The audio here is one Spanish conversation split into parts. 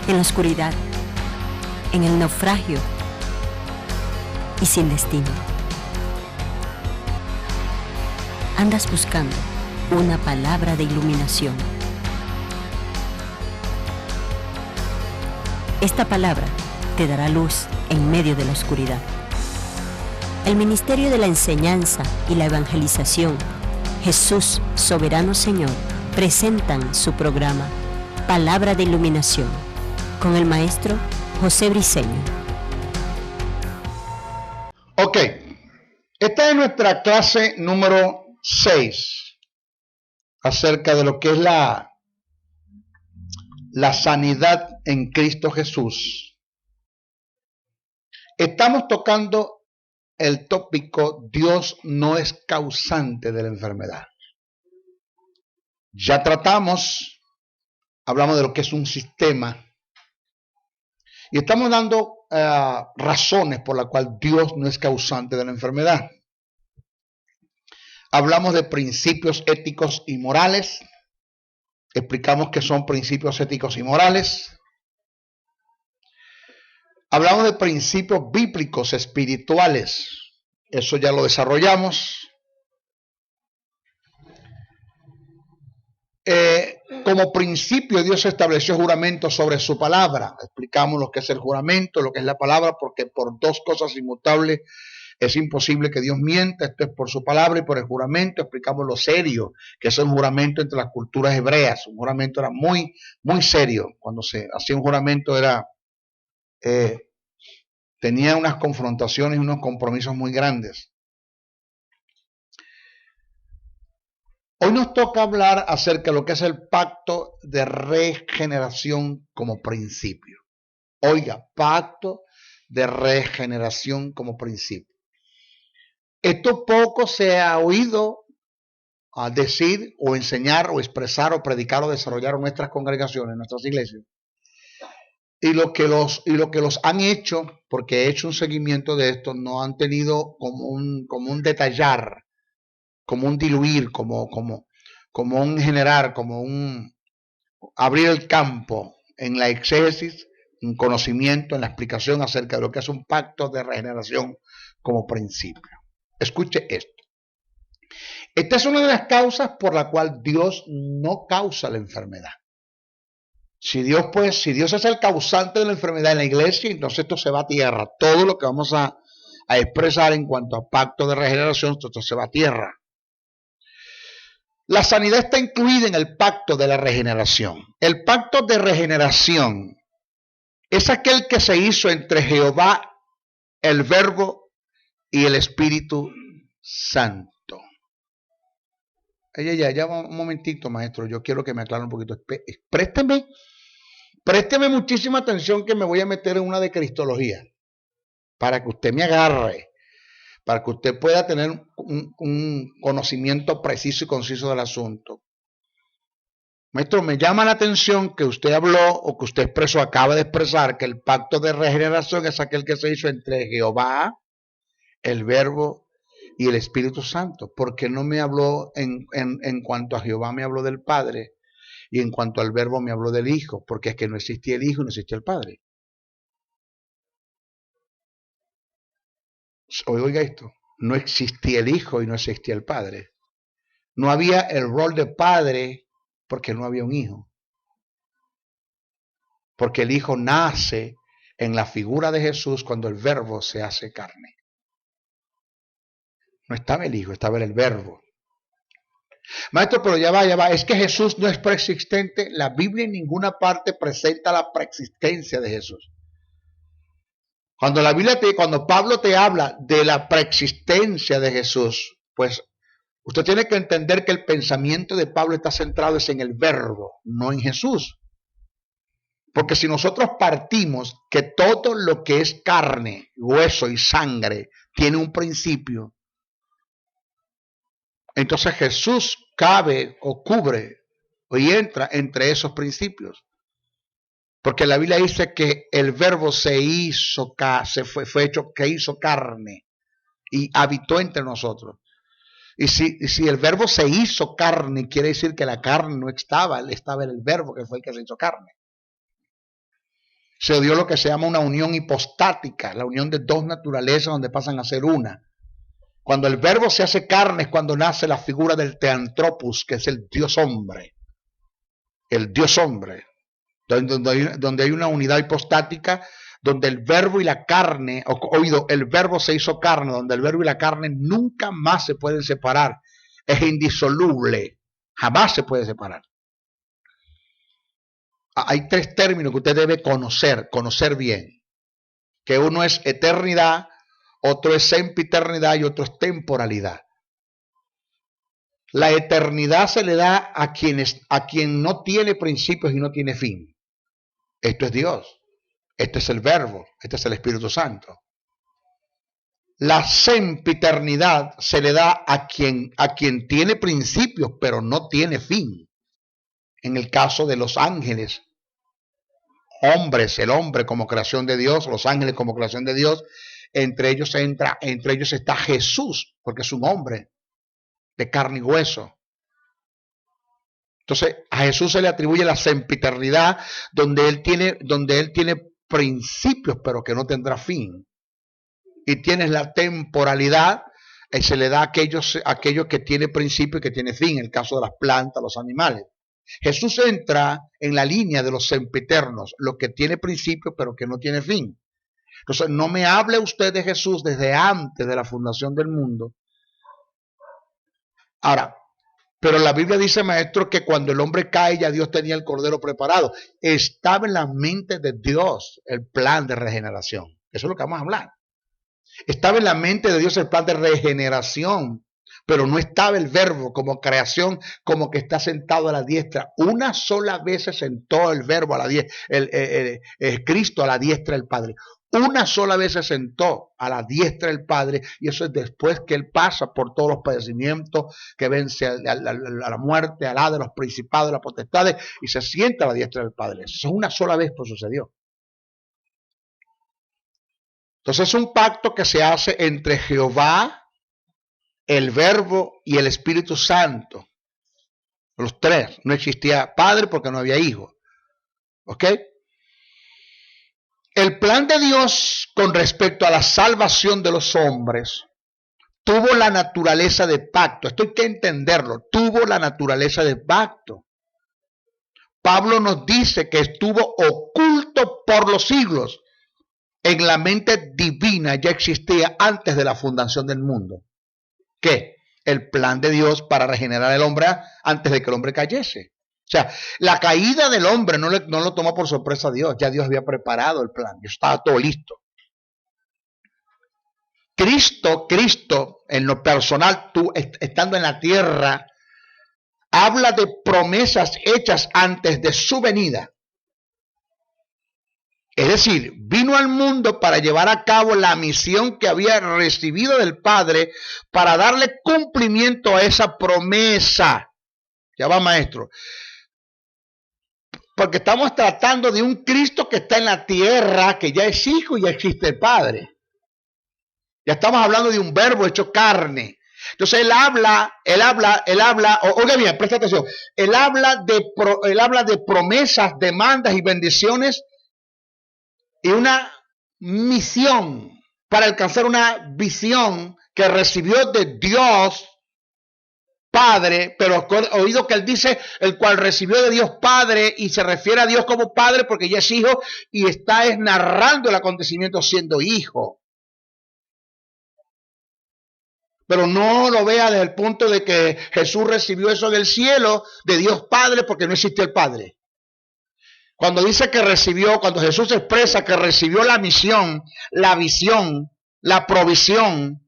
en la oscuridad, en el naufragio y sin destino. Andas buscando una palabra de iluminación. Esta palabra te dará luz en medio de la oscuridad. El Ministerio de la Enseñanza y la Evangelización, Jesús Soberano Señor, presentan su programa Palabra de Iluminación con el maestro José Briceño. Ok, esta es nuestra clase número 6 acerca de lo que es la sanidad en Cristo Jesús. Estamos tocando el tópico Dios no es causante de la enfermedad. Ya hablamos de lo que es un sistema y estamos dando razones por las cuales Dios no es causante de la enfermedad. Hablamos de principios éticos y morales. Explicamos qué son principios éticos y morales. Hablamos de principios bíblicos espirituales. Eso ya lo desarrollamos. Como principio, Dios estableció juramento sobre su palabra. Explicamos lo que es el juramento, lo que es la palabra, porque por dos cosas inmutables es imposible que Dios mienta. Esto es por su palabra y por el juramento. Explicamos lo serio que es un juramento entre las culturas hebreas. Un juramento era muy, muy serio. Cuando se hacía un juramento tenía unas confrontaciones y unos compromisos muy grandes. Hoy nos toca hablar acerca de lo que es el pacto de regeneración como principio. Oiga, pacto de regeneración como principio. Esto poco se ha oído decir o enseñar o expresar o predicar o desarrollar en nuestras congregaciones, en nuestras iglesias. Y lo que los han hecho, porque he hecho un seguimiento de esto, no han tenido como un detallar, como un diluir, como un generar, como un abrir el campo en la exégesis, en conocimiento, en la explicación acerca de lo que es un pacto de regeneración como principio. Escuche esto. Esta es una de las causas por la cual Dios no causa la enfermedad. Si Dios es el causante de la enfermedad en la iglesia, entonces esto se va a tierra. Todo lo que vamos a expresar en cuanto a pacto de regeneración, esto se va a tierra. La sanidad está incluida en el pacto de la regeneración. El pacto de regeneración es aquel que se hizo entre Jehová, el Verbo y el Espíritu Santo. Ya un momentito, maestro. Yo quiero que me aclare un poquito. Présteme muchísima atención que me voy a meter en una de cristología para que usted me agarre. Para que usted pueda tener un conocimiento preciso y conciso del asunto. Maestro, me llama la atención que usted habló o que usted expresó, acaba de expresar que el pacto de regeneración es aquel que se hizo entre Jehová, el Verbo y el Espíritu Santo. ¿Por qué no me habló en cuanto a Jehová me habló del Padre y en cuanto al Verbo me habló del Hijo? Porque es que no existía el Hijo y no existía el Padre. Oiga esto, no existía el Hijo y no existía el Padre. No había el rol de Padre porque no había un Hijo. Porque el Hijo nace en la figura de Jesús cuando el Verbo se hace carne. No estaba el Hijo, estaba el Verbo. Maestro, pero ya va, es que Jesús no es preexistente. La Biblia en ninguna parte presenta la preexistencia de Jesús. Cuando Pablo te habla de la preexistencia de Jesús, pues usted tiene que entender que el pensamiento de Pablo está centrado en el Verbo, no en Jesús. Porque si nosotros partimos que todo lo que es carne, hueso y sangre tiene un principio, entonces Jesús cabe o cubre y entra entre esos principios. Porque la Biblia dice que el Verbo se hizo carne y habitó entre nosotros. Y si el Verbo se hizo carne, quiere decir que la carne no estaba en el Verbo, que fue el que se hizo carne. se dio lo que se llama una unión hipostática, la unión de dos naturalezas donde pasan a ser una. Cuando el verbo se hace carne es cuando nace la figura del Theanthropos, que es el Dios hombre. El Dios hombre, donde hay una unidad hipostática, donde el verbo y la carne, el verbo se hizo carne, donde el verbo y la carne nunca más se pueden separar. Es indisoluble, jamás se puede separar. Hay tres términos que usted debe conocer bien. Que uno es eternidad, otro es sempiternidad y otro es temporalidad. La eternidad se le da a quien no tiene principios y no tiene fin. Esto es Dios. Este es el Verbo. Este es el Espíritu Santo. La sempiternidad se le da a quien tiene principios pero no tiene fin. En el caso de los ángeles, hombres, el hombre como creación de Dios, los ángeles como creación de Dios, entre ellos está Jesús, porque es un hombre de carne y hueso. Entonces, a Jesús se le atribuye la sempiternidad, donde él tiene principios, pero que no tendrá fin. Y tienes la temporalidad, se le da a aquellos que tiene principio y que tiene fin, en el caso de las plantas, los animales. Jesús entra en la línea de los sempiternos, lo que tiene principio, pero que no tiene fin. Entonces, no me hable usted de Jesús desde antes de la fundación del mundo. Ahora, pero la Biblia dice, maestro, que cuando el hombre cae ya Dios tenía el cordero preparado. Estaba en la mente de Dios el plan de regeneración. Eso es lo que vamos a hablar. Estaba en la mente de Dios el plan de regeneración, pero no estaba el verbo como creación, como que está sentado a la diestra. Una sola vez se sentó el verbo a la diestra, Cristo a la diestra del Padre. Una sola vez se sentó a la diestra del Padre, y eso es después que Él pasa por todos los padecimientos, que vence a la muerte, al de los principados, las potestades, y se sienta a la diestra del Padre. Eso es una sola vez que sucedió. Entonces es un pacto que se hace entre Jehová, el Verbo y el Espíritu Santo. Los tres. No existía Padre porque no había Hijo. ¿Ok? El plan de Dios con respecto a la salvación de los hombres tuvo la naturaleza de pacto. Esto hay que entenderlo. Tuvo la naturaleza de pacto. Pablo nos dice que estuvo oculto por los siglos. En la mente divina ya existía antes de la fundación del mundo. ¿Qué? El plan de Dios para regenerar al hombre antes de que el hombre cayese. O sea, la caída del hombre no lo tomó por sorpresa a Dios. Ya Dios había preparado el plan. Ya estaba todo listo. Cristo, en lo personal, tú estando en la tierra, habla de promesas hechas antes de su venida. Es decir, vino al mundo para llevar a cabo la misión que había recibido del Padre para darle cumplimiento a esa promesa. Ya va, maestro. Porque estamos tratando de un Cristo que está en la tierra, que ya es hijo y ya existe el Padre. Ya estamos hablando de un verbo hecho carne. Entonces él habla, oiga bien, presta atención. Él habla de promesas, demandas y bendiciones y una misión para alcanzar una visión que recibió de Dios Padre, pero oído que él dice, el cual recibió de Dios Padre, y se refiere a Dios como Padre porque ya es hijo y está narrando el acontecimiento siendo hijo. Pero no lo vea desde el punto de que Jesús recibió eso del cielo, de Dios Padre, porque no existe el Padre. Cuando dice que recibió, cuando Jesús expresa que recibió la misión, la visión, la provisión,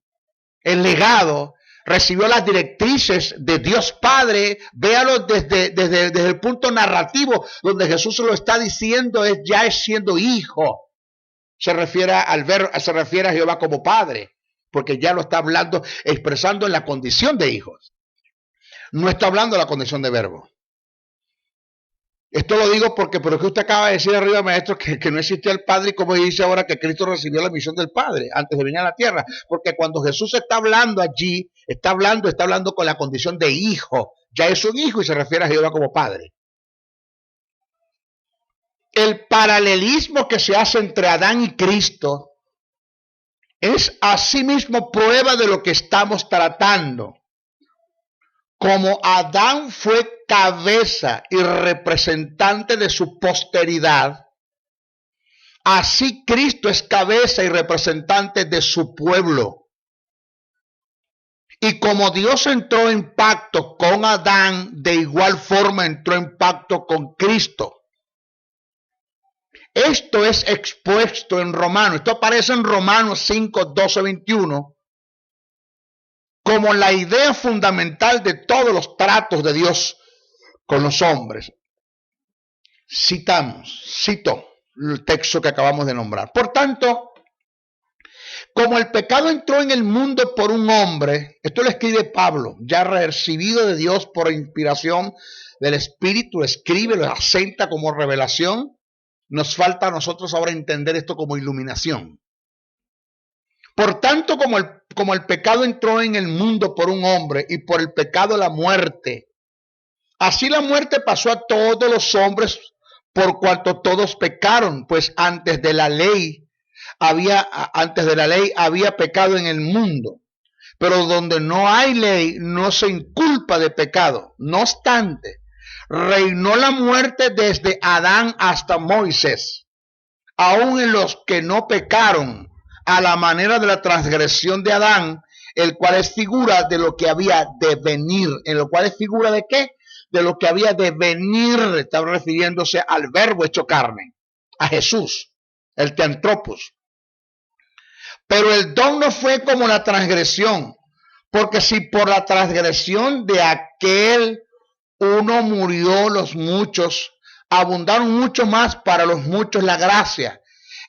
el legado, recibió las directrices de Dios Padre, véalo desde el punto narrativo, donde Jesús se lo está diciendo, ya es siendo hijo. Se refiere a Jehová como Padre, porque ya lo está hablando, expresando en la condición de hijos. No está hablando de la condición de verbo. Esto lo digo porque usted acaba de decir arriba, maestro, que no existía el Padre, y como dice ahora que Cristo recibió la misión del Padre antes de venir a la tierra. Porque cuando Jesús está hablando allí, está hablando con la condición de hijo. Ya es un hijo y se refiere a Jehová como Padre. el paralelismo que se hace entre Adán y Cristo es asimismo prueba de lo que estamos tratando. Como Adán fue cabeza y representante de su posteridad, así Cristo es cabeza y representante de su pueblo. Y como Dios entró en pacto con Adán, de igual forma entró en pacto con Cristo. Esto es expuesto en Romanos. Esto aparece en Romanos 5, 12, 21. Como la idea fundamental de todos los tratos de Dios con los hombres. Cito el texto que acabamos de nombrar. Por tanto, como el pecado entró en el mundo por un hombre, esto lo escribe Pablo, ya recibido de Dios por inspiración del Espíritu, lo escribe, lo asenta como revelación. Nos falta a nosotros ahora entender esto como iluminación. Por tanto, como el pecado entró en el mundo por un hombre y por el pecado la muerte, así la muerte pasó a todos los hombres por cuanto todos pecaron, pues antes de la ley había pecado en el mundo. Pero donde no hay ley no se inculpa de pecado. No obstante, reinó la muerte desde Adán hasta Moisés, aun en los que no pecaron, a la manera de la transgresión de Adán, el cual es figura de lo que había de venir. ¿En lo cual es figura de qué? De lo que había de venir. Estaba refiriéndose al verbo hecho carne, a Jesús, el teantropos. Pero el don no fue como la transgresión, porque si por la transgresión de aquel uno murió los muchos, abundaron mucho más para los muchos la gracia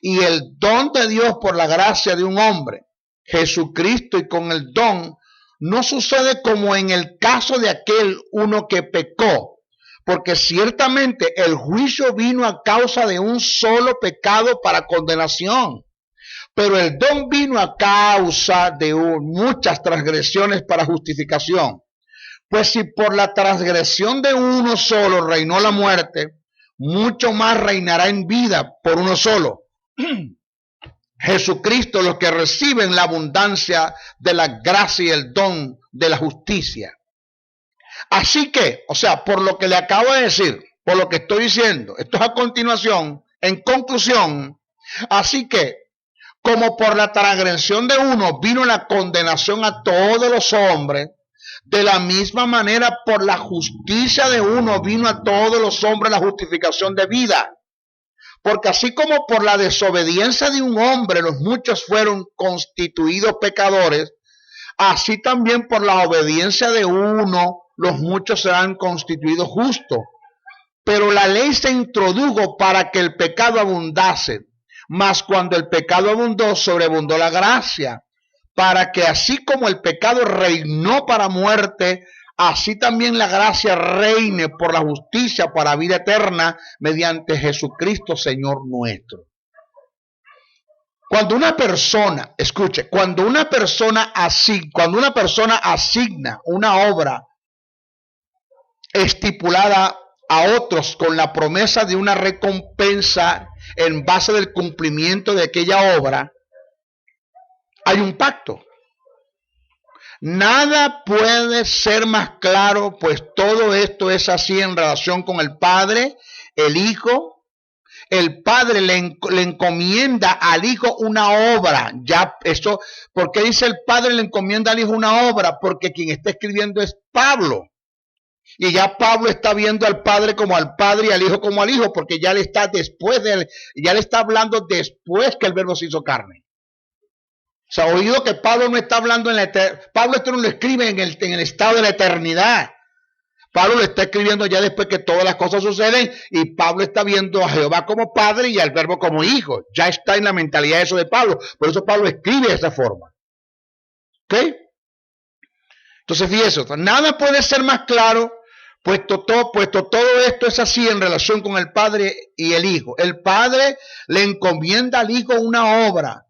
y el don de Dios por la gracia de un hombre, Jesucristo, y con el don no sucede como en el caso de aquel uno que pecó, porque ciertamente el juicio vino a causa de un solo pecado para condenación, pero el don vino a causa de muchas transgresiones para justificación. Pues si por la transgresión de uno solo reinó la muerte, mucho más reinará en vida por uno solo, Jesucristo, los que reciben la abundancia de la gracia y el don de la justicia. Así que, o sea, por lo que le acabo de decir, por lo que estoy diciendo, esto es a continuación, en conclusión, así que, como por la transgresión de uno vino la condenación a todos los hombres, de la misma manera por la justicia de uno vino a todos los hombres la justificación de vida. Porque así como por la desobediencia de un hombre los muchos fueron constituidos pecadores, así también por la obediencia de uno los muchos serán constituidos justos. Pero la ley se introdujo para que el pecado abundase, mas cuando el pecado abundó, sobreabundó la gracia, para que así como el pecado reinó para muerte, así también la gracia reine por la justicia para vida eterna mediante Jesucristo Señor nuestro. Cuando una persona, escuche, cuando una persona asigna una obra estipulada a otros con la promesa de una recompensa en base del cumplimiento de aquella obra, hay un pacto. Nada puede ser más claro, pues todo esto es así en relación con el Padre, el Hijo. El Padre le encomienda al Hijo una obra. Ya eso, ¿por qué dice el Padre le encomienda al Hijo una obra? Porque quien está escribiendo es Pablo. Y ya Pablo está viendo al Padre como al Padre y al Hijo como al Hijo, porque ya le está ya le está hablando después que el Verbo se hizo carne. Se ha oído que Pablo no está hablando en la eternidad. Pablo esto no lo escribe en el estado de la eternidad. Pablo lo está escribiendo ya después que todas las cosas suceden, y Pablo está viendo a Jehová como Padre y al Verbo como Hijo. Ya está en la mentalidad eso de Pablo. Por eso Pablo escribe de esa forma. ¿Ok? Entonces fíjese, nada puede ser más claro, puesto todo esto es así en relación con el Padre y el Hijo. El Padre le encomienda al Hijo una obra.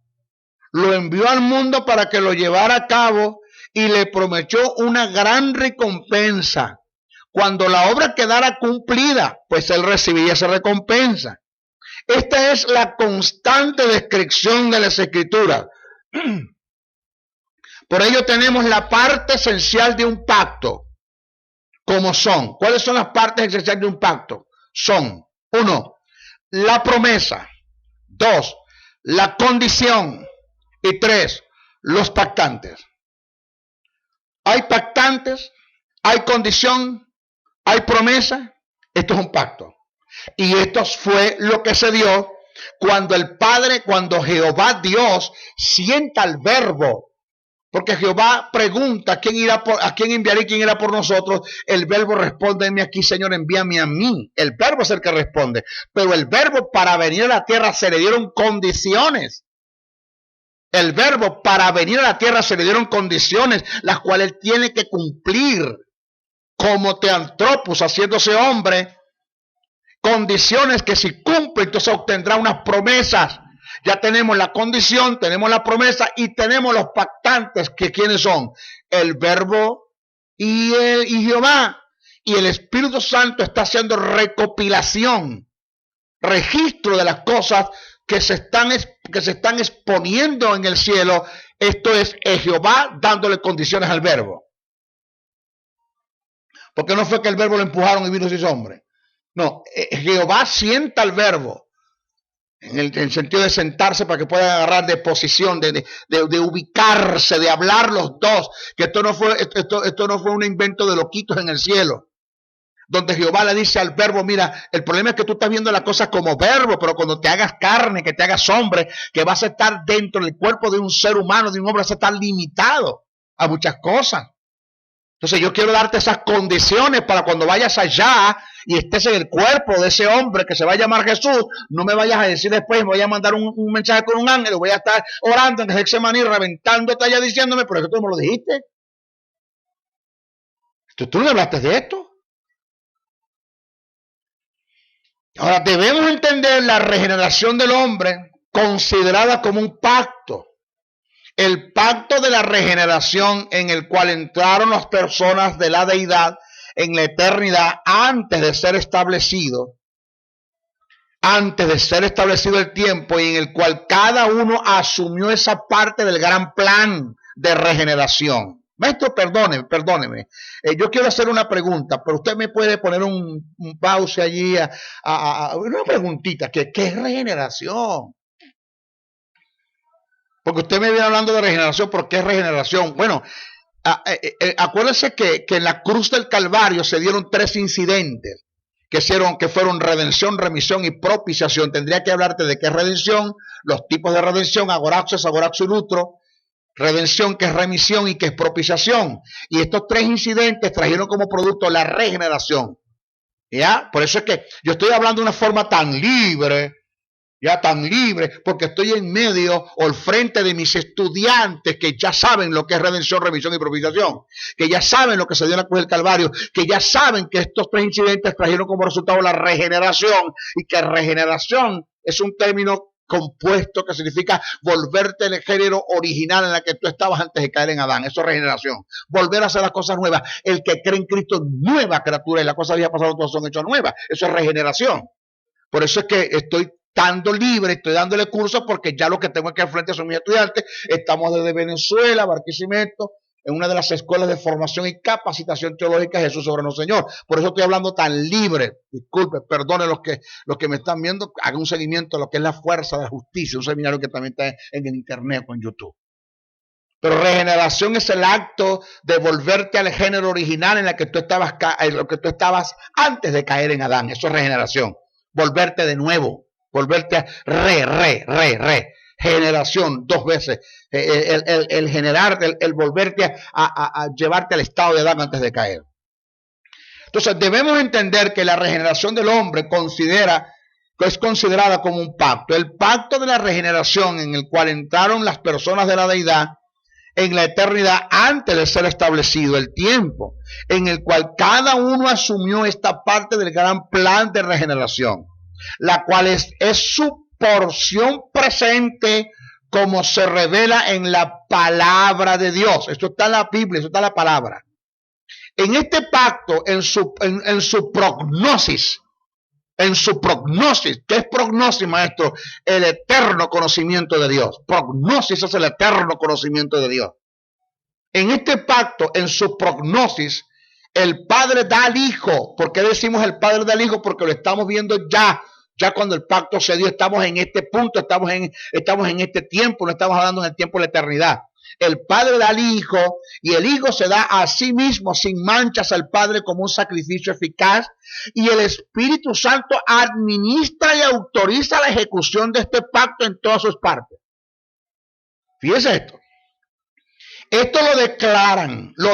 Lo envió al mundo para que lo llevara a cabo y le prometió una gran recompensa. Cuando la obra quedara cumplida, pues él recibiría esa recompensa. Esta es la constante descripción de las Escrituras. Por ello tenemos la parte esencial de un pacto, como son. ¿Cuáles son las partes esenciales de un pacto? Son, 1, la promesa, 2, la condición y 3, los pactantes. Hay pactantes, hay condición, hay promesa. Esto es un pacto. Y esto fue lo que se dio cuando el Padre, cuando Jehová Dios sienta al Verbo. Porque Jehová pregunta a quién enviaré y quién irá por nosotros. El Verbo responde: envíame aquí, Señor, envíame a mí. El Verbo es el que responde. Pero el Verbo, para venir a la tierra, se le dieron condiciones. El Verbo, para venir a la tierra, se le dieron condiciones, las cuales él tiene que cumplir como Teantropos, haciéndose hombre. Condiciones que si cumple, entonces obtendrá unas promesas. Ya tenemos la condición, tenemos la promesa y tenemos los pactantes, que ¿quiénes son? El Verbo y Jehová. Y el Espíritu Santo está haciendo recopilación, registro de las cosas que se están exponiendo en el cielo. Esto es Jehová dándole condiciones al Verbo. Porque no fue que el Verbo lo empujaron y vino y se hizo hombre. No, Jehová sienta al Verbo. En el sentido de sentarse para que puedan agarrar de posición, de ubicarse, de hablar los dos. Que esto no fue un invento de loquitos en el cielo. Donde Jehová le dice al Verbo: mira, el problema es que tú estás viendo las cosas como verbo, pero cuando te hagas carne, que te hagas hombre, que vas a estar dentro del cuerpo de un ser humano, de un hombre, vas a estar limitado a muchas cosas. Entonces yo quiero darte esas condiciones para cuando vayas allá y estés en el cuerpo de ese hombre que se va a llamar Jesús, no me vayas a decir después: me voy a mandar un mensaje con un ángel, voy a estar orando en Getsemaní, reventándote allá diciéndome: pero eso tú me lo dijiste. ¿Tú no hablaste de esto? Ahora debemos entender la regeneración del hombre considerada como un pacto. El pacto de la regeneración en el cual entraron las personas de la deidad en la eternidad antes de ser establecido el tiempo, y en el cual cada uno asumió esa parte del gran plan de regeneración. Maestro, perdóneme. Yo quiero hacer una pregunta, pero usted me puede poner un pause allí una preguntita. ¿Qué es regeneración? Porque usted me viene hablando de regeneración. ¿Por qué regeneración? Bueno, acuérdense que en la cruz del Calvario se dieron 3 incidentes que fueron redención, remisión y propiciación. Tendría que hablarte de qué es redención, los tipos de redención: agoraxos y lutro. Redención, que es remisión, y que es propiciación. Y estos 3 incidentes trajeron como producto la regeneración. ¿Ya? Por eso es que yo estoy hablando de una forma tan libre, porque estoy en medio o al frente de mis estudiantes que ya saben lo que es redención, remisión y propiciación, que ya saben lo que se dio en la cruz del Calvario, que ya saben que estos 3 incidentes trajeron como resultado la regeneración, y que regeneración es un término compuesto que significa volverte el género original en la que tú estabas antes de caer en Adán. Eso es regeneración. Volver a hacer las cosas nuevas. El que cree en Cristo es nueva criatura, y las cosas habían pasado, todas son hechas nuevas. Eso es regeneración. Por eso es que estoy estando libre, estoy dándole cursos, porque ya lo que tengo aquí al frente son mis estudiantes. Estamos desde Venezuela, Barquisimeto, en una de las escuelas de formación y capacitación teológica Jesús Soberano Señor. Por eso estoy hablando tan libre. Disculpe, perdone los que me están viendo. Haga un seguimiento a lo que es la fuerza de la justicia, un seminario que también está en el internet o en YouTube. Pero regeneración es el acto de volverte al género original en lo que tú estabas antes de caer en Adán. Eso es regeneración. Volverte de nuevo. Volverte a generación 2 veces. El generar, el volverte a llevarte al estado de Adán antes de caer. Entonces debemos entender que la regeneración del hombre es considerada como un pacto. El pacto de la regeneración en el cual entraron las personas de la deidad en la eternidad antes de ser establecido el tiempo, en el cual cada uno asumió esta parte del gran plan de regeneración, la cual es su porción presente como se revela en la palabra de Dios. Esto está en la Biblia, esto está en la palabra. En este pacto, en su prognosis, en su prognosis. ¿Qué es prognosis, maestro? El eterno conocimiento de Dios. Prognosis es el eterno conocimiento de Dios. En este pacto, en su prognosis, el Padre da al Hijo. ¿Por qué decimos el Padre da al Hijo? Porque lo estamos viendo ya. Ya cuando el pacto se dio, estamos en este punto, estamos en este tiempo, no estamos hablando en el tiempo de la eternidad. El Padre da al Hijo y el Hijo se da a sí mismo sin manchas al Padre como un sacrificio eficaz, y el Espíritu Santo administra y autoriza la ejecución de este pacto en todas sus partes. Fíjese esto. Esto lo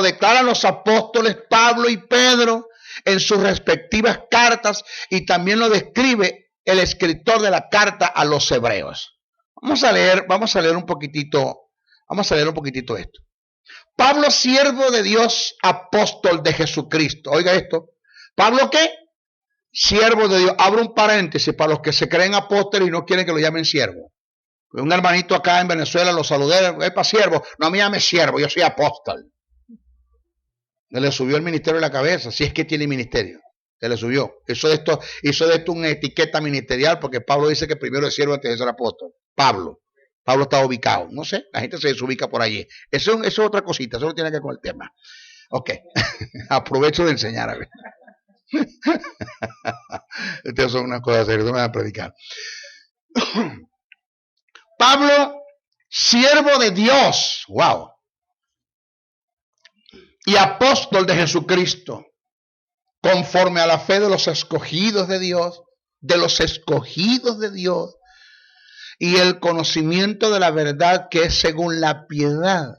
declaran los apóstoles Pablo y Pedro en sus respectivas cartas, y también lo describe el escritor de la carta a los hebreos. Vamos a leer un poquitito esto. Pablo, siervo de Dios, apóstol de Jesucristo. Oiga esto. ¿Pablo qué? Siervo de Dios. Abro un paréntesis para los que se creen apóstoles y no quieren que lo llamen siervo. Un hermanito acá en Venezuela lo saludé, es para siervo. No me llame siervo, yo soy apóstol. Se le subió el ministerio en la cabeza, si es que tiene ministerio. Se le subió. Hizo de esto una etiqueta ministerial, porque Pablo dice que primero es siervo antes de ser apóstol. Pablo está ubicado. No sé, la gente se desubica por allí. Eso es otra cosita, eso no tiene que ver con el tema. Ok, aprovecho de enseñar. A ver. Estas son unas cosas serias, no me van a predicar. Pablo, siervo de Dios, wow, y apóstol de Jesucristo, conforme a la fe de los escogidos de Dios, y el conocimiento de la verdad que es según la piedad,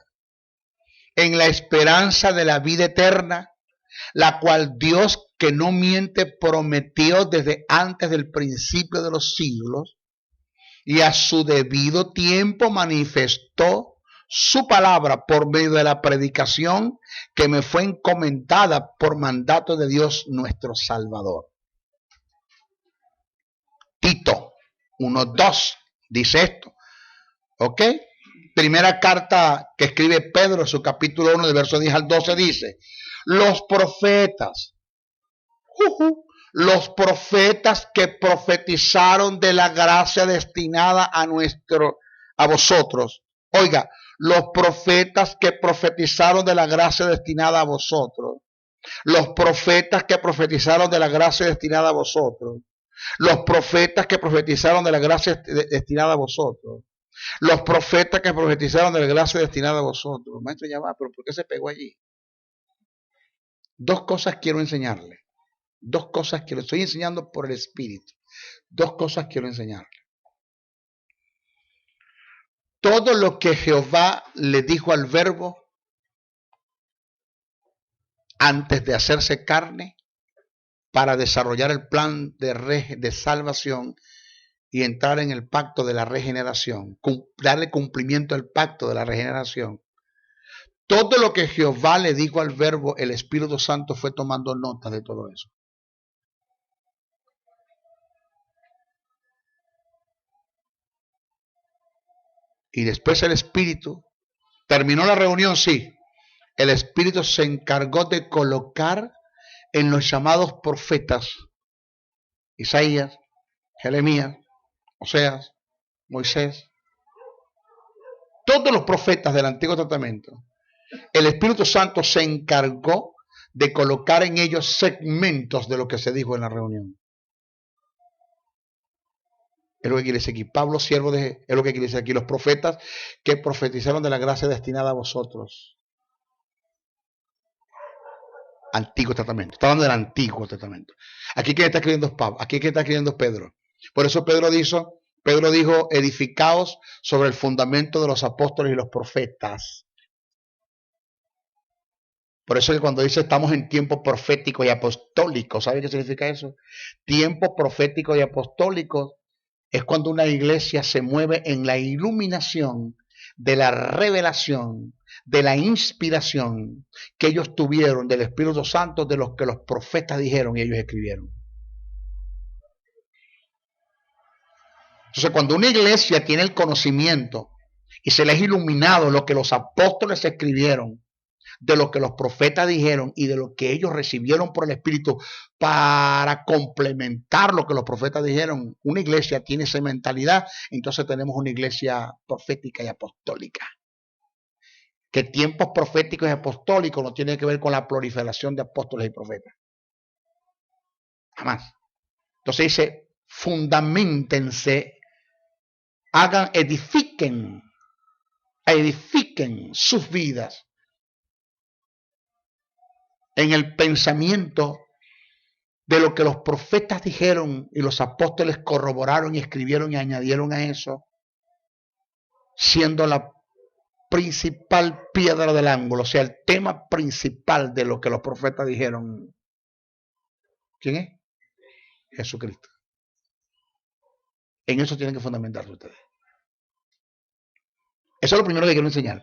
en la esperanza de la vida eterna, la cual Dios, que no miente, prometió desde antes del principio de los siglos, y a su debido tiempo manifestó su palabra por medio de la predicación que me fue encomendada por mandato de Dios nuestro Salvador. Tito 1:2 dice esto. ¿Ok? Primera carta que escribe Pedro, en su capítulo 1, del verso 10 al 12, dice: los profetas que profetizaron de la gracia destinada a vosotros. Oiga, los profetas que profetizaron de la gracia destinada a vosotros. Los profetas que profetizaron de la gracia destinada a vosotros. Los profetas que profetizaron de la gracia destinada a vosotros. Los profetas que profetizaron de la gracia destinada a vosotros. Maestro, ya va, pero ¿por qué se pegó allí? Dos cosas quiero enseñarle. Estoy enseñando por el Espíritu. Dos cosas quiero enseñarle. Todo lo que Jehová le dijo al Verbo antes de hacerse carne para desarrollar el plan de salvación y entrar en el pacto de la regeneración, darle cumplimiento al pacto de la regeneración. Todo lo que Jehová le dijo al Verbo, el Espíritu Santo fue tomando nota de todo eso. Y después el Espíritu, terminó la reunión, sí. El Espíritu se encargó de colocar en los llamados profetas, Isaías, Jeremías, Oseas, Moisés, todos los profetas del Antiguo Testamento, el Espíritu Santo se encargó de colocar en ellos segmentos de lo que se dijo en la reunión. Es lo que quiere decir aquí. Pablo, siervo es lo que quiere decir aquí. Los profetas que profetizaron de la gracia destinada a vosotros. Antiguo Testamento. Está hablando del Antiguo Testamento. Aquí que está escribiendo Pablo. Aquí que está escribiendo Pedro. Por eso Pedro dijo, edificaos sobre el fundamento de los apóstoles y los profetas. Por eso que cuando dice estamos en tiempo profético y apostólico, ¿sabe qué significa eso? Tiempo profético y apostólico es cuando una iglesia se mueve en la iluminación de la revelación, de la inspiración que ellos tuvieron del Espíritu Santo, de los que los profetas dijeron y ellos escribieron. Entonces, cuando una iglesia tiene el conocimiento y se les ha iluminado lo que los apóstoles escribieron, de lo que los profetas dijeron y de lo que ellos recibieron por el Espíritu para complementar lo que los profetas dijeron. Una iglesia tiene esa mentalidad, entonces tenemos una iglesia profética y apostólica. Que tiempos proféticos y apostólicos no tienen que ver con la proliferación de apóstoles y profetas. Jamás. Entonces dice, fundamentense, edifiquen sus vidas en el pensamiento de lo que los profetas dijeron y los apóstoles corroboraron y escribieron y añadieron a eso, siendo la principal piedra del ángulo, o sea, el tema principal de lo que los profetas dijeron. ¿Quién es? Jesucristo. En eso tienen que fundamentarse ustedes. Eso es lo primero que quiero enseñar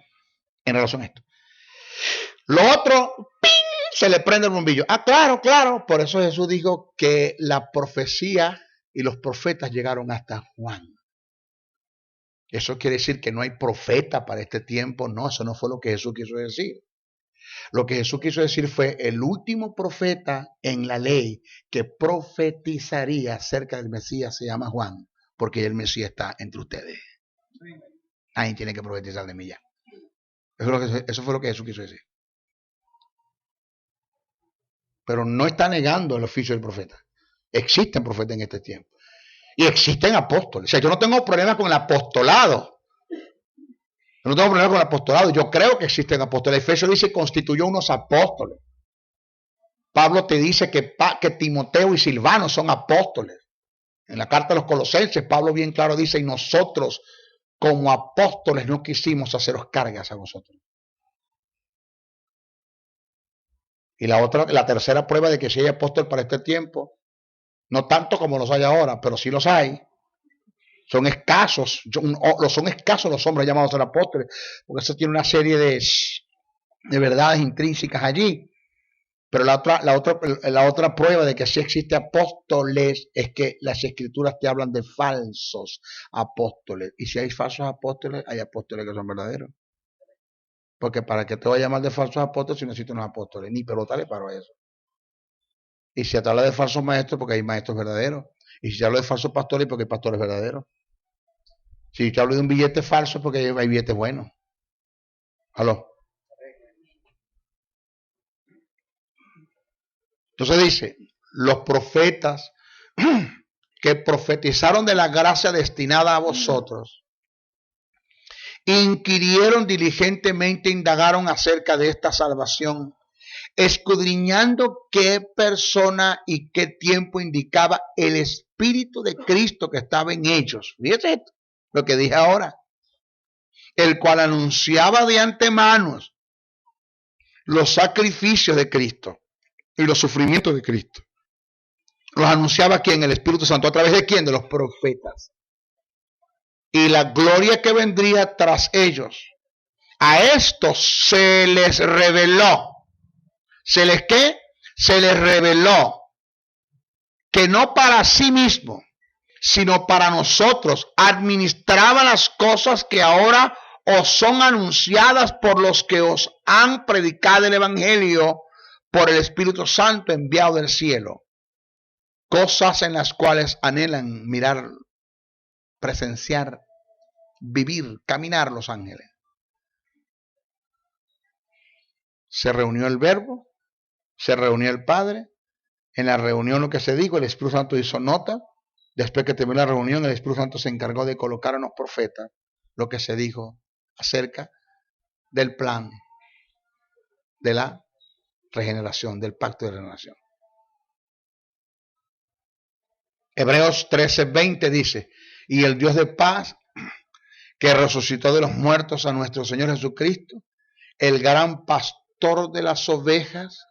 en relación a esto. Lo otro, ¡ping!, se le prende el bombillo. Ah, claro, claro. Por eso Jesús dijo que la profecía y los profetas llegaron hasta Juan. Eso quiere decir que no hay profeta para este tiempo. No, eso no fue lo que Jesús quiso decir. Lo que Jesús quiso decir fue el último profeta en la ley que profetizaría acerca del Mesías se llama Juan, porque el Mesías está entre ustedes. Alguien tiene que profetizar de mí ya. Eso fue lo que Jesús quiso decir. Pero no está negando el oficio del profeta. Existen profetas en este tiempo. Y existen apóstoles. O sea, yo no tengo problema con el apostolado. Yo no tengo problema con el apostolado. Yo creo que existen apóstoles. Efesios dice que constituyó unos apóstoles. Pablo te dice que Timoteo y Silvano son apóstoles. En la carta a los Colosenses, Pablo bien claro dice, y nosotros como apóstoles no quisimos haceros cargas a vosotros. Y la tercera prueba de que si hay apóstol para este tiempo, no tanto como los hay ahora, pero sí los hay. Son escasos, son escasos los hombres llamados a ser apóstoles, porque eso tiene una serie de verdades intrínsecas allí. Pero la otra prueba de que sí existe apóstoles es que las escrituras te hablan de falsos apóstoles. Y si hay falsos apóstoles, hay apóstoles que son verdaderos. Porque para que te vaya a llamar de falsos apóstoles, si necesitas unos apóstoles, ni pelota le paro a eso. Y si te habla de falsos maestros, porque hay maestros verdaderos. Y si te hablo de falsos pastores, porque hay pastores verdaderos. Si te hablo de un billete falso, porque hay billetes buenos. ¿Aló? Entonces dice, los profetas que profetizaron de la gracia destinada a vosotros, inquirieron diligentemente, indagaron acerca de esta salvación, escudriñando qué persona y qué tiempo indicaba el Espíritu de Cristo que estaba en ellos. Fíjate esto, lo que dije ahora, el cual anunciaba de antemano los sacrificios de Cristo y los sufrimientos de Cristo. Los anunciaba ¿quién? El Espíritu Santo. ¿A través de quién? De los profetas. Y la gloria que vendría tras ellos. A estos se les reveló. ¿Se les qué? Se les reveló que no para sí mismo, sino para nosotros administraba las cosas que ahora os son anunciadas por los que os han predicado el Evangelio por el Espíritu Santo enviado del cielo. Cosas en las cuales anhelan mirar, presenciar, vivir, caminar los ángeles. Se reunió el Verbo, se reunió el Padre. En la reunión lo que se dijo, el Espíritu Santo hizo nota. Después que terminó la reunión, el Espíritu Santo se encargó de colocar a los profetas lo que se dijo acerca del plan de la regeneración, del pacto de regeneración. Hebreos 13:20 dice, y el Dios de paz, que resucitó de los muertos a nuestro Señor Jesucristo, el gran pastor de las ovejas,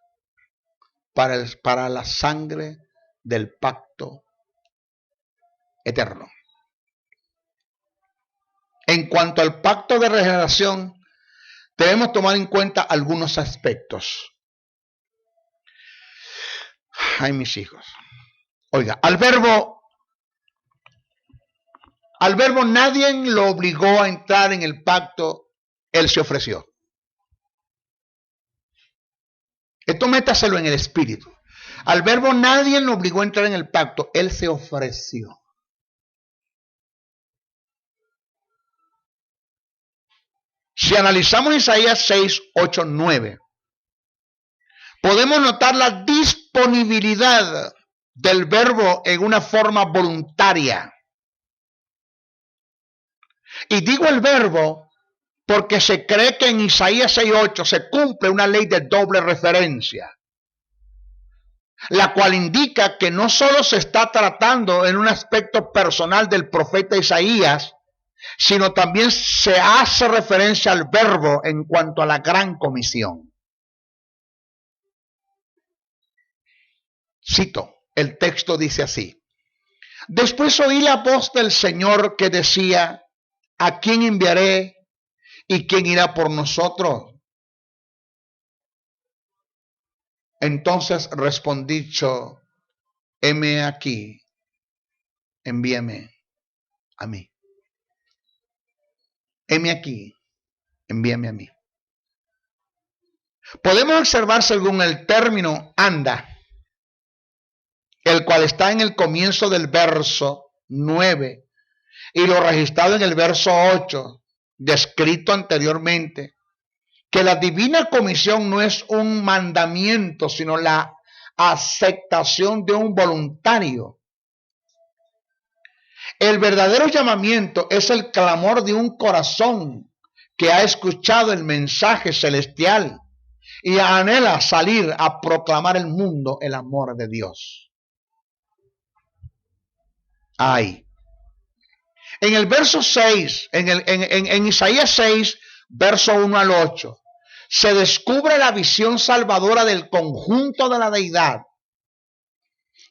para la sangre del pacto eterno. En cuanto al pacto de regeneración, debemos tomar en cuenta algunos aspectos. Ay, mis hijos. Oiga, al verbo nadie lo obligó a entrar en el pacto, él se ofreció. Esto métaselo en el espíritu. Al verbo nadie lo obligó a entrar en el pacto. Él se ofreció. Si analizamos Isaías 6, 8, 9, podemos notar la disponibilidad del verbo en una forma voluntaria. Y digo el verbo porque se cree que en Isaías 6:8 se cumple una ley de doble referencia, la cual indica que no solo se está tratando en un aspecto personal del profeta Isaías, sino también se hace referencia al verbo en cuanto a la gran comisión. Cito, el texto dice así: después oí la voz del Señor que decía, ¿a quién enviaré y quién irá por nosotros? Entonces respondí yo, heme aquí, envíame a mí. Heme aquí, envíame a mí. Podemos observar según el término anda, el cual está en el comienzo del verso 9 y lo registrado en el verso 8, descrito anteriormente, que la divina comisión no es un mandamiento, sino la aceptación de un voluntario. El verdadero llamamiento es el clamor de un corazón que ha escuchado el mensaje celestial y anhela salir a proclamar al mundo el amor de Dios. Ay. En el verso 6, en Isaías 6, verso 1 al 8, se descubre la visión salvadora del conjunto de la deidad.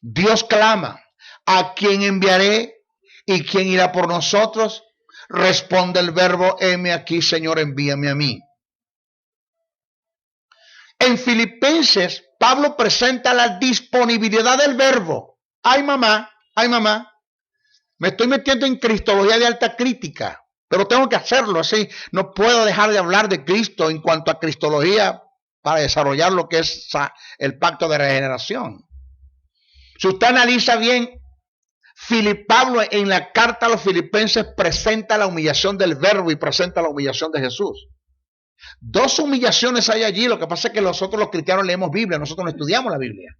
Dios clama, ¿a quién enviaré y quién irá por nosotros? Responde el verbo, heme aquí, Señor, envíame a mí. En Filipenses, Pablo presenta la disponibilidad del verbo. Ay mamá, me estoy metiendo en cristología de alta crítica, pero tengo que hacerlo así. No puedo dejar de hablar de Cristo en cuanto a cristología para desarrollar lo que es el pacto de regeneración. Si usted analiza bien, Pablo en la carta a los Filipenses presenta la humillación del verbo y presenta la humillación de Jesús. Dos humillaciones hay allí. Lo que pasa es que nosotros los cristianos leemos Biblia, nosotros no estudiamos la Biblia.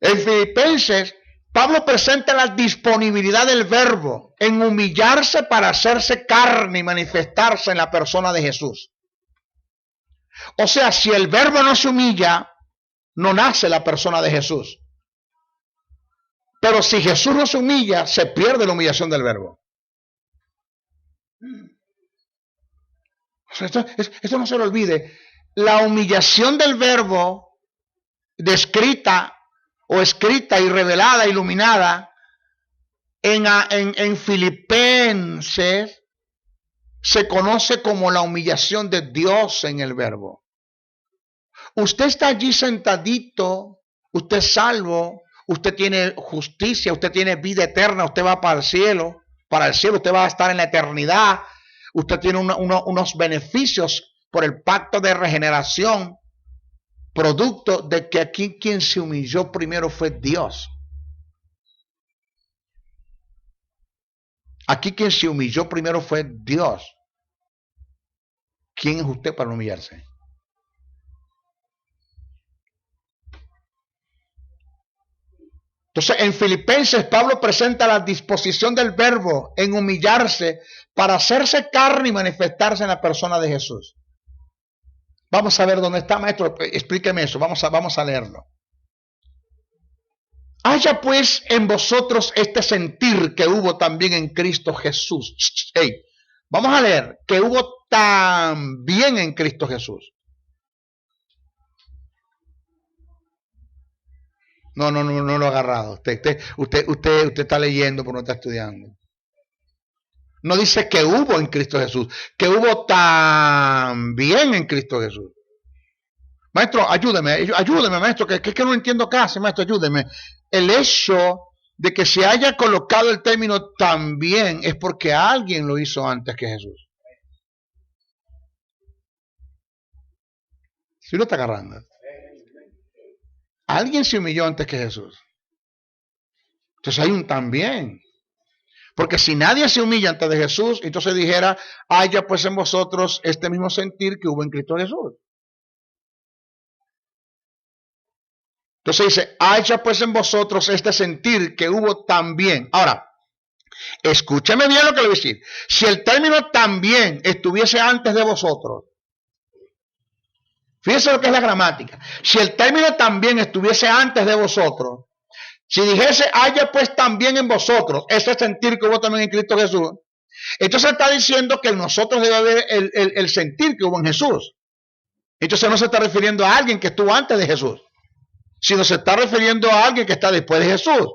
En Filipenses, Pablo presenta la disponibilidad del verbo en humillarse para hacerse carne y manifestarse en la persona de Jesús. O sea, si el verbo no se humilla, no nace la persona de Jesús. Pero si Jesús no se humilla, se pierde la humillación del verbo. O sea, esto no se lo olvide. La humillación del verbo descrita o escrita y revelada, iluminada en Filipenses, se conoce como la humillación de Dios en el verbo. Usted está allí sentadito, usted es salvo, usted tiene justicia, usted tiene vida eterna, usted va para el cielo, usted va a estar en la eternidad, usted tiene unos beneficios por el pacto de regeneración, producto de que aquí quien se humilló primero fue Dios. Aquí quien se humilló primero fue Dios. ¿Quién es usted para humillarse? Entonces, en Filipenses, Pablo presenta la disposición del verbo en humillarse para hacerse carne y manifestarse en la persona de Jesús. Vamos a ver dónde está, maestro. Explíqueme eso. Vamos a leerlo. Haya pues en vosotros este sentir que hubo también en Cristo Jesús. Hey, vamos a leer que hubo también en Cristo Jesús. No lo ha agarrado. Usted está leyendo, pero no está estudiando. No dice que hubo en Cristo Jesús, que hubo también en Cristo Jesús. Maestro, ayúdeme, maestro, que no entiendo casi, maestro, ayúdeme. El hecho de que se haya colocado el término también es porque alguien lo hizo antes que Jesús. ¿Sí lo está agarrando? Alguien se humilló antes que Jesús. Entonces hay un también. Porque si nadie se humilla antes de Jesús, entonces dijera, haya pues en vosotros este mismo sentir que hubo en Cristo Jesús. Entonces dice, haya pues en vosotros este sentir que hubo también. Ahora, escúcheme bien lo que le voy a decir. Si el término también estuviese antes de vosotros, fíjense lo que es la gramática. Si el término también estuviese antes de vosotros, si dijese, haya pues también en vosotros ese sentir que hubo también en Cristo Jesús, entonces está diciendo que en nosotros debe haber el sentir que hubo en Jesús. Entonces no se está refiriendo a alguien que estuvo antes de Jesús, sino se está refiriendo a alguien que está después de Jesús.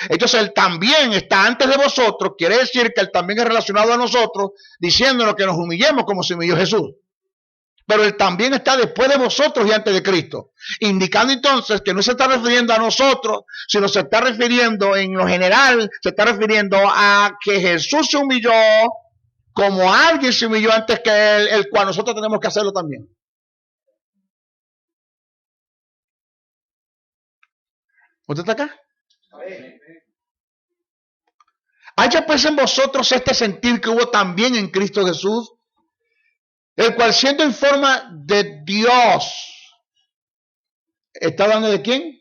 Entonces el también está antes de vosotros, quiere decir que el también es relacionado a nosotros, diciéndonos que nos humillemos como se humilló Jesús. Pero el también está después de vosotros y antes de Cristo, indicando entonces que no se está refiriendo a nosotros, sino se está refiriendo en lo general, se está refiriendo a que Jesús se humilló como alguien se humilló antes que él, el cual nosotros tenemos que hacerlo también. ¿Usted está acá? Haya pues en vosotros este sentir que hubo también en Cristo Jesús, el cual siendo en forma de Dios, ¿está hablando de quién?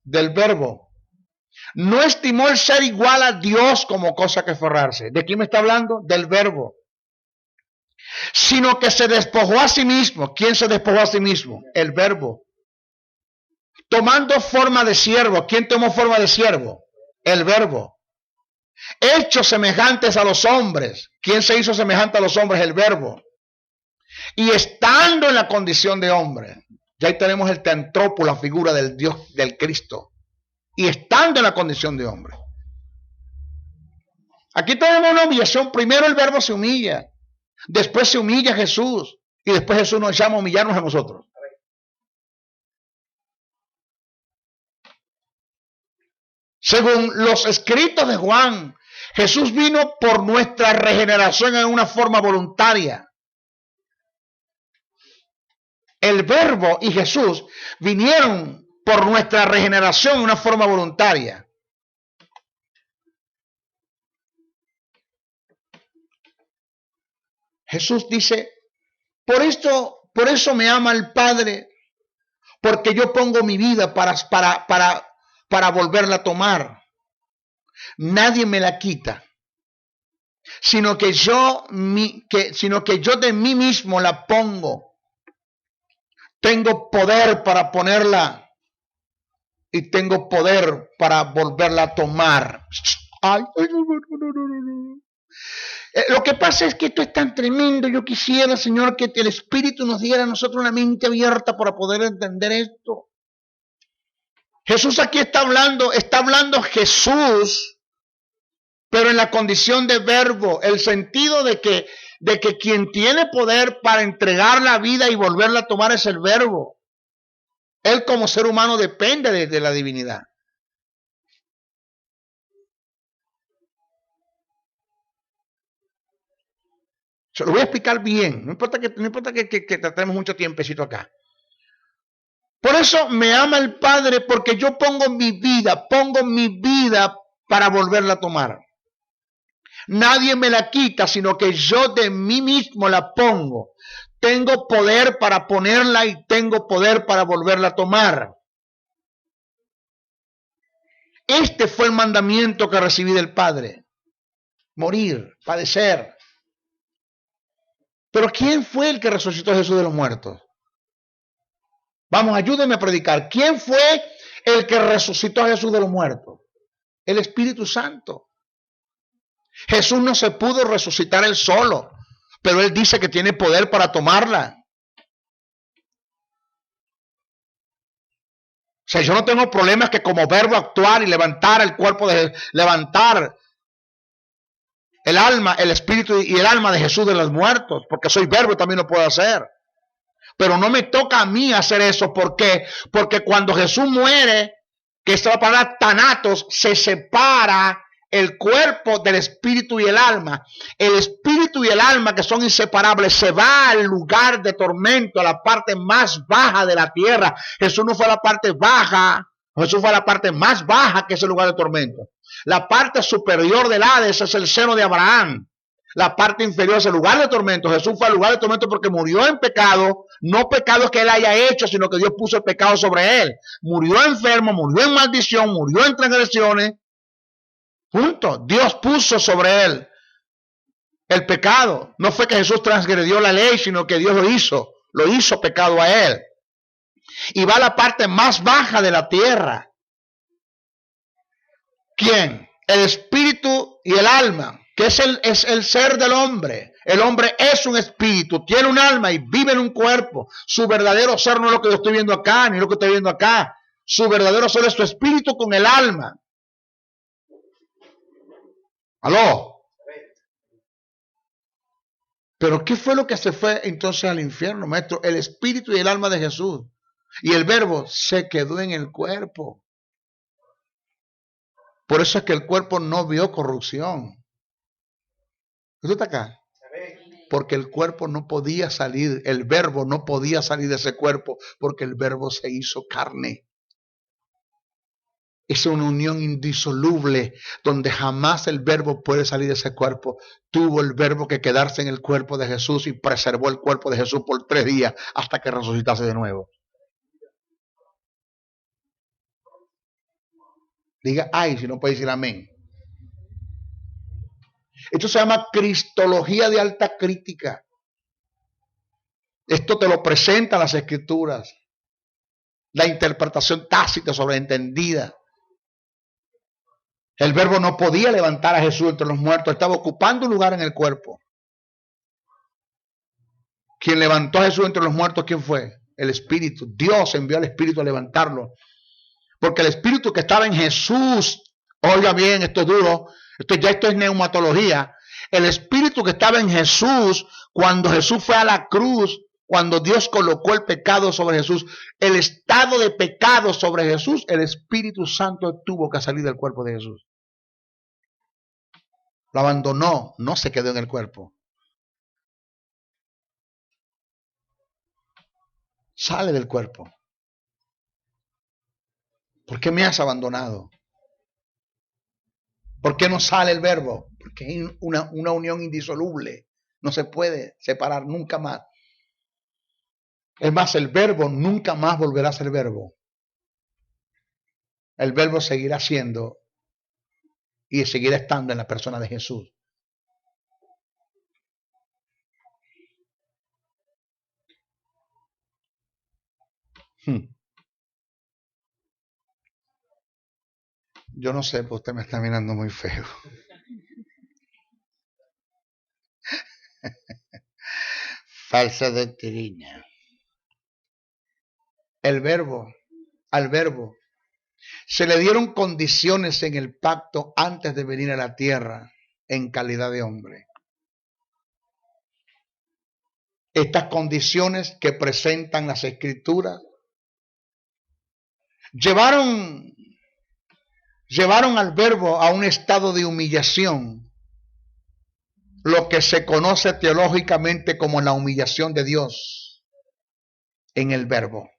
Del Verbo. No estimó el ser igual a Dios como cosa que aferrarse. ¿De quién me está hablando? Del Verbo. Sino que se despojó a sí mismo. ¿Quién se despojó a sí mismo? El Verbo. Tomando forma de siervo. ¿Quién tomó forma de siervo? El Verbo. Hechos semejantes a los hombres. ¿Quién se hizo semejante a los hombres? El Verbo. Y estando en la condición de hombre, ya ahí tenemos el teantropo, la figura del Dios, del Cristo. Y estando en la condición de hombre. Aquí tenemos una humillación. Primero el Verbo se humilla. Después se humilla Jesús. Y después Jesús nos llama a humillarnos a nosotros. Según los escritos de Juan, Jesús vino por nuestra regeneración en una forma voluntaria. El Verbo y Jesús vinieron por nuestra regeneración en una forma voluntaria. Jesús dice, por eso me ama el Padre, porque yo pongo mi vida para volverla a tomar. Nadie me la quita, sino que yo de mí mismo la pongo. Tengo poder para ponerla y tengo poder para volverla a tomar. Ay, lo que pasa es que esto es tan tremendo. Yo quisiera, Señor, que el Espíritu nos diera a nosotros una mente abierta para poder entender esto. Jesús aquí está hablando Jesús, pero en la condición de Verbo, el sentido de que quien tiene poder para entregar la vida y volverla a tomar es el Verbo. Él como ser humano depende de la divinidad. Se lo voy a explicar bien. No importa que tratemos mucho tiempecito acá. Por eso me ama el Padre, porque yo pongo mi vida para volverla a tomar. Nadie me la quita, sino que yo de mí mismo la pongo. Tengo poder para ponerla y tengo poder para volverla a tomar. Este fue el mandamiento que recibí del Padre. Morir, padecer. Pero ¿quién fue el que resucitó a Jesús de los muertos? Vamos, ayúdenme a predicar. ¿Quién fue el que resucitó a Jesús de los muertos? El Espíritu Santo. Jesús no se pudo resucitar él solo, pero él dice que tiene poder para tomarla. O sea, yo no tengo problemas que como Verbo actuar y levantar el cuerpo, levantar el alma, el espíritu y el alma de Jesús de los muertos, porque soy Verbo y también lo puedo hacer. Pero no me toca a mí hacer eso. ¿Por qué? Porque cuando Jesús muere, que esta palabra tanatos, se separa el cuerpo del espíritu y el alma. El espíritu y el alma, que son inseparables, se va al lugar de tormento, a la parte más baja de la tierra. Jesús no fue a la parte baja, Jesús fue a la parte más baja, que es el lugar de tormento. La parte superior del Hades es el seno de Abraham. La parte inferior es el lugar de tormento. Jesús fue al lugar de tormento porque murió en pecado, no pecados que él haya hecho, sino que Dios puso el pecado sobre él. Murió enfermo, murió en maldición, murió en transgresiones. Punto. Dios puso sobre él el pecado. No fue que Jesús transgredió la ley, sino que Dios lo hizo pecado a él. Y va a la parte más baja de la tierra. ¿Quién? El espíritu y el alma, que es el ser del hombre. El hombre es un espíritu, tiene un alma y vive en un cuerpo. Su verdadero ser no es lo que yo estoy viendo acá, ni lo que estoy viendo acá. Su verdadero ser es su espíritu con el alma. ¿Aló? Pero ¿qué fue lo que se fue entonces al infierno, maestro? El espíritu y el alma de Jesús. Y el verbo se quedó en el cuerpo. Por eso es que el cuerpo no vio corrupción. ¿Usted está acá? Porque el cuerpo no podía salir, el verbo no podía salir de ese cuerpo, porque el verbo se hizo carne. Es una unión indisoluble, donde jamás el verbo puede salir de ese cuerpo. Tuvo el verbo que quedarse en el cuerpo de Jesús y preservó el cuerpo de Jesús por 3 días hasta que resucitase de nuevo. Diga ay, si no puede decir amén. Esto se llama cristología de alta crítica. Esto te lo presentan las escrituras. La interpretación tácita, sobreentendida. El verbo no podía levantar a Jesús entre los muertos. Estaba ocupando un lugar en el cuerpo. Quien levantó a Jesús entre los muertos, ¿quién fue? El Espíritu. Dios envió al Espíritu a levantarlo. Porque el Espíritu que estaba en Jesús, oiga bien, esto es duro, esto es neumatología. El Espíritu que estaba en Jesús, cuando Jesús fue a la cruz, cuando Dios colocó el pecado sobre Jesús, el estado de pecado sobre Jesús, el Espíritu Santo tuvo que salir del cuerpo de Jesús. Lo abandonó, no se quedó en el cuerpo. Sale del cuerpo. ¿Por qué me has abandonado? ¿Por qué no sale el verbo? Porque hay una unión indisoluble. No se puede separar nunca más. Es más, el verbo nunca más volverá a ser verbo. El verbo seguirá siendo y seguirá estando en la persona de Jesús. Yo no sé, pero usted me está mirando muy feo. Falsa doctrina. Al verbo se le dieron condiciones en el pacto antes de venir a la tierra en calidad de hombre. Estas condiciones que presentan las escrituras llevaron al verbo a un estado de humillación, lo que se conoce teológicamente como la humillación de Dios en el verbo.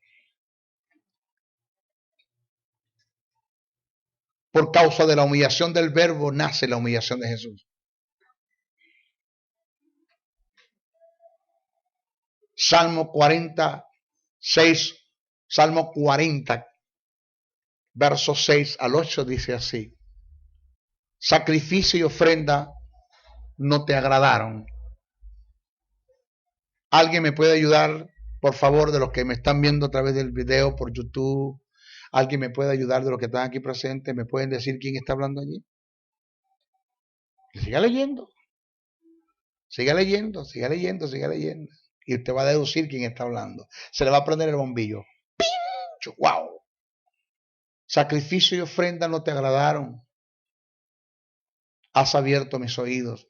Por causa de la humillación del verbo nace la humillación de Jesús. Salmo 46, Salmo 40, versos 6 al 8 dice así: sacrificio y ofrenda no te agradaron. ¿Alguien me puede ayudar, por favor, de los que me están viendo a través del video por YouTube? ¿Alguien me puede ayudar de los que están aquí presentes? ¿Me pueden decir quién está hablando allí? Siga leyendo. Siga leyendo, siga leyendo, siga leyendo. Y usted va a deducir quién está hablando. Se le va a prender el bombillo. ¡Pincho! ¡Wow! Sacrificio y ofrenda no te agradaron. Has abierto mis oídos.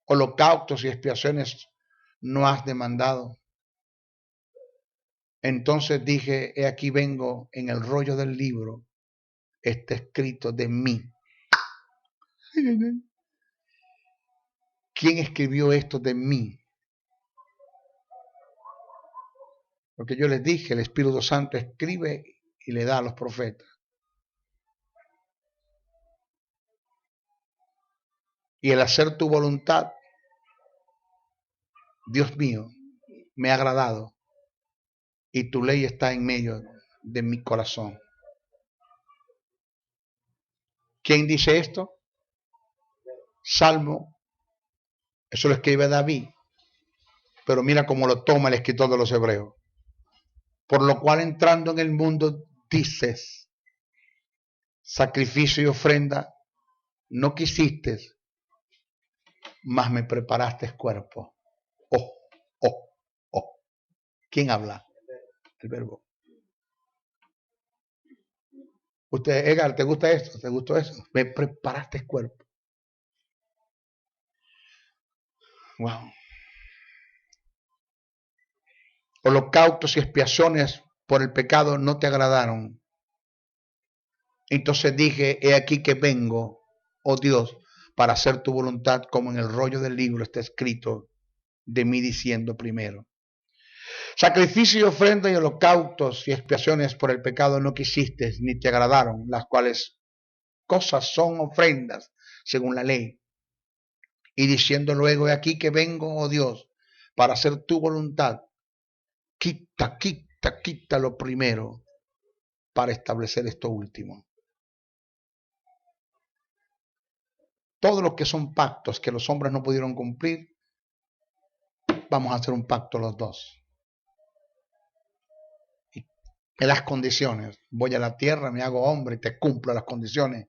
Holocaustos y expiaciones no has demandado. Entonces dije, he aquí vengo, en el rollo del libro está escrito de mí. ¿Quién escribió esto de mí? Porque yo les dije, el Espíritu Santo escribe y le da a los profetas. Y el hacer tu voluntad, Dios mío, me ha agradado. Y tu ley está en medio de mi corazón. ¿Quién dice esto? Salmo. Eso lo escribe David. Pero mira cómo lo toma el escritor de los Hebreos. Por lo cual entrando en el mundo dices, sacrificio y ofrenda no quisiste, mas me preparaste cuerpo. Oh, oh, oh. ¿Quién habla? El verbo. Usted, Edgar, ¿te gusta esto? ¿Te gustó eso? Me preparaste cuerpo. Wow. Holocaustos y expiaciones por el pecado no te agradaron. Entonces dije, he aquí que vengo, oh Dios, para hacer tu voluntad, como en el rollo del libro está escrito de mí diciendo primero. Sacrificio y ofrenda y holocaustos y expiaciones por el pecado no quisiste, ni te agradaron, las cuales cosas son ofrendas según la ley. Y diciendo luego, he aquí que vengo, oh Dios, para hacer tu voluntad. Quita lo primero para establecer esto último. Todos los que son pactos que los hombres no pudieron cumplir, vamos a hacer un pacto los dos. Y en las condiciones, voy a la tierra, me hago hombre y te cumplo las condiciones.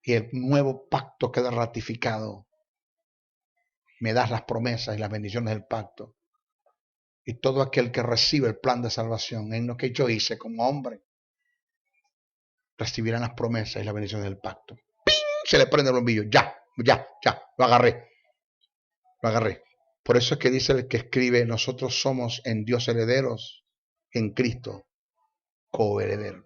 Y el nuevo pacto queda ratificado. Me das las promesas y las bendiciones del pacto. Y todo aquel que recibe el plan de salvación en lo que yo hice como hombre, recibirán las promesas y las bendiciones del pacto. ¡Ping! Se le prende el bombillo. Ya, lo agarré. Por eso es que dice el que escribe, nosotros somos en Dios herederos, en Cristo coherederos.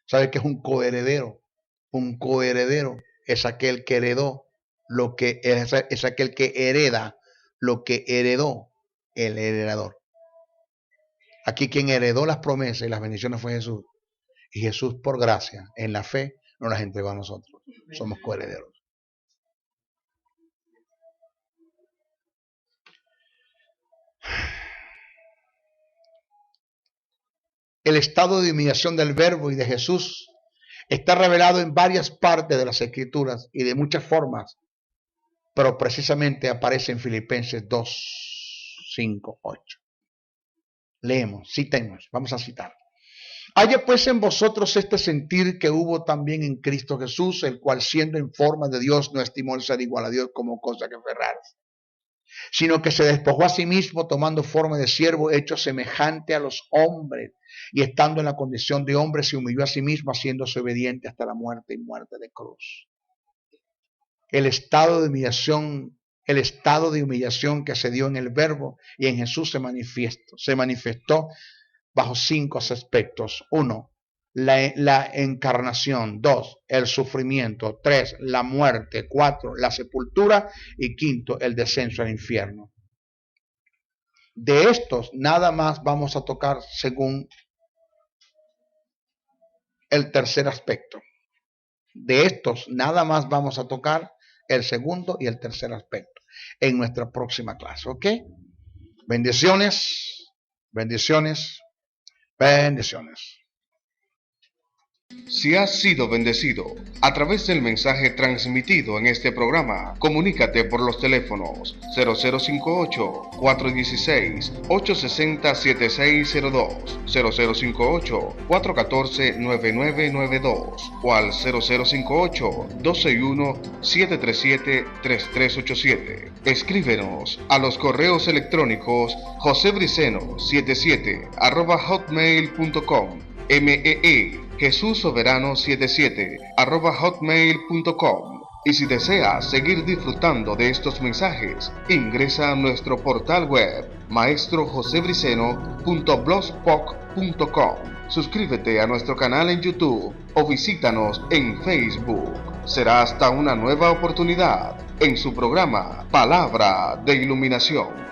¿Sabe qué es un coheredero? Un coheredero es aquel que heredó lo que es aquel que hereda lo que heredó el heredador. Aquí quien heredó las promesas y las bendiciones fue Jesús. Y Jesús, por gracia, en la fe, nos las entregó a nosotros. Somos coherederos. El estado de humillación del Verbo y de Jesús está revelado en varias partes de las Escrituras y de muchas formas, pero precisamente aparece en Filipenses 2, 5, 8. Leemos, citemos, vamos a citar. Haya pues en vosotros este sentir que hubo también en Cristo Jesús, el cual siendo en forma de Dios no estimó el ser igual a Dios como cosa que aferrarse, sino que se despojó a sí mismo tomando forma de siervo, hecho semejante a los hombres, y estando en la condición de hombre se humilló a sí mismo, haciéndose obediente hasta la muerte y muerte de cruz. El estado de humillación que se dio en el Verbo y en Jesús se manifestó bajo 5 aspectos. 1, la encarnación. 2, el sufrimiento. 3, la muerte. 4, la sepultura. Y 5, el descenso al infierno. De estos nada más vamos a tocar según el tercer aspecto. De estos nada más vamos a tocar el segundo y el tercer aspecto en nuestra próxima clase. ¿Ok? Bendiciones, bendiciones, bendiciones. Si has sido bendecido a través del mensaje transmitido en este programa, comunícate por los teléfonos 0058-416-860-7602, 0058-414-9992 o al 0058-261-737-3387. Escríbenos a los correos electrónicos josebriceno77@hotmail.com, Jesús Soberano 77 @hotmail.com. Y si deseas seguir disfrutando de estos mensajes, ingresa a nuestro portal web maestrojosebriceno.blogspot.com. suscríbete a nuestro canal en YouTube o visítanos en Facebook. Será hasta una nueva oportunidad en su programa Palabra de Iluminación.